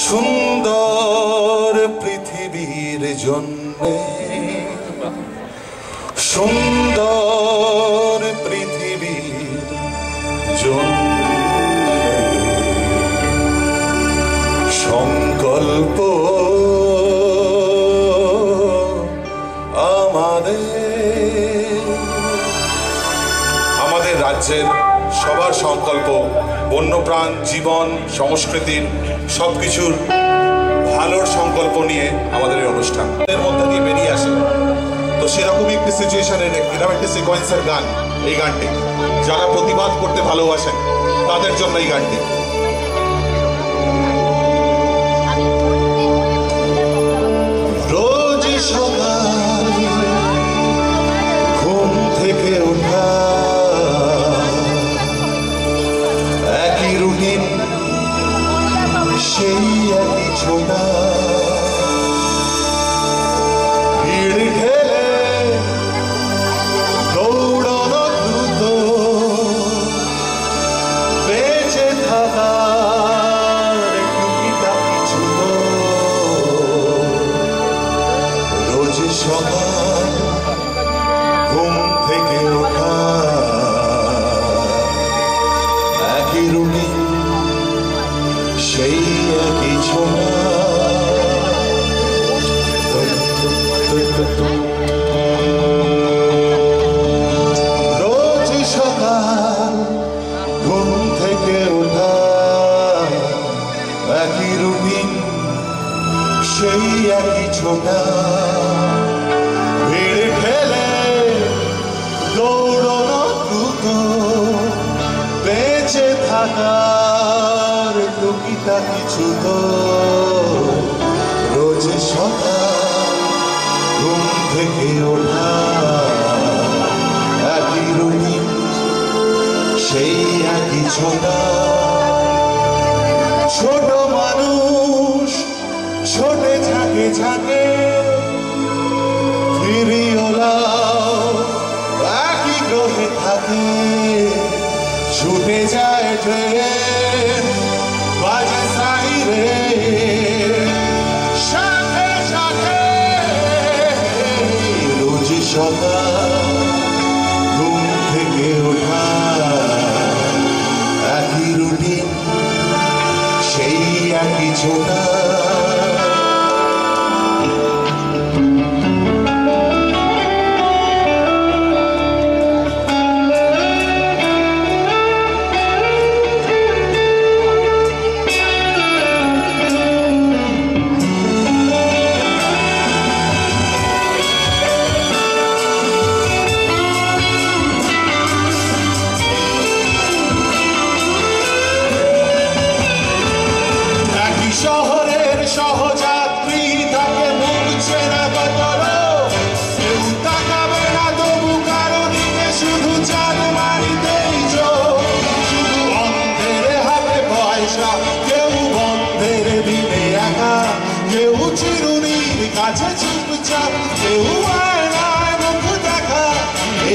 সুন্দর পৃথিবীর জন্যে, সুন্দর পৃথিবীর জন্যে সংকল্প আমাদের রাজ্যের সবার সংকল্প বন্যপ্রাণ, জীবন, সংস্কৃতির সবকিছুর ভালোর সংকল্প নিয়ে আমাদের এই অনুষ্ঠান এর মধ্যে দিয়ে বেরিয়ে আসে। তো সেরকমই একটি সিচুয়েশনের এরকম একটি সিকোয়েন্সের গান এই গানটি। যারা প্রতিবাদ করতে ভালোবাসেন তাদের জন্য এই গানটি। রোজ সকাল ঘুম থেকে ওঠা, একই রুটিন, সেই একই ছোটা, ভিড় ঠেলে দৌড়ানো দ্রুত, বেঁচে থাকার টুকিটাকি ছোট। রোজ সকাল ঘুম থেকে ওঠা, একই রুটিন, সেই একই ছোঁয়া। রোজ সকাল ঘুম থেকে ওঠা, একই রুটিন, সেই একই ছোটা, ভিড় ঠেলে দৌড়ানো দ্রুত, বেঁচে থাকার টুকিটা কিছু তো। রোজ সকাল ঘুম থেকে ওঠা, একই রুটিন, সেই একই ছোটা। ছোট মানুষ ছোটে ঝাঁকে ঝাঁকে, ফিরিওলাও একই গ্রহে থাকে। ছুটে যায় ট্রেন, বাজে সাইরেন, সাথে সাথে। রোজ সকাল ঘুম থেকে ওঠা, একই রুটিন, সেই একই ছোটা। শহরের সহযাত্রী তাকে মুখছে না বদল, কেউ তাকাবে না তবু কারো দিকে, শুধু চাল মারিতেই চোখ। শুধু অন্ধের হাতে পয়সা, কেউ বন্ধের দিনে একা, কেউ চিরুনির কাছে চুপচাপ, কেউ আয়নায় মুখ দেখা।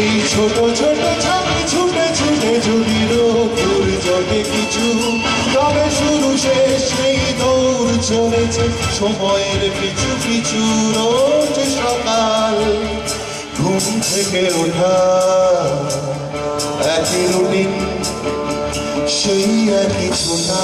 এই ছোট ছোট ছাত্রী ছুটে ছুটে যদি রোদ্দুর জটে কিছু, তবে শুরু শেষ নেই, দৌড় চলেছে সময়ের পিছু পিছু। রোজ সকাল ঘুম থেকে ওঠা, একই রুটিন, সেই একই ছোটা,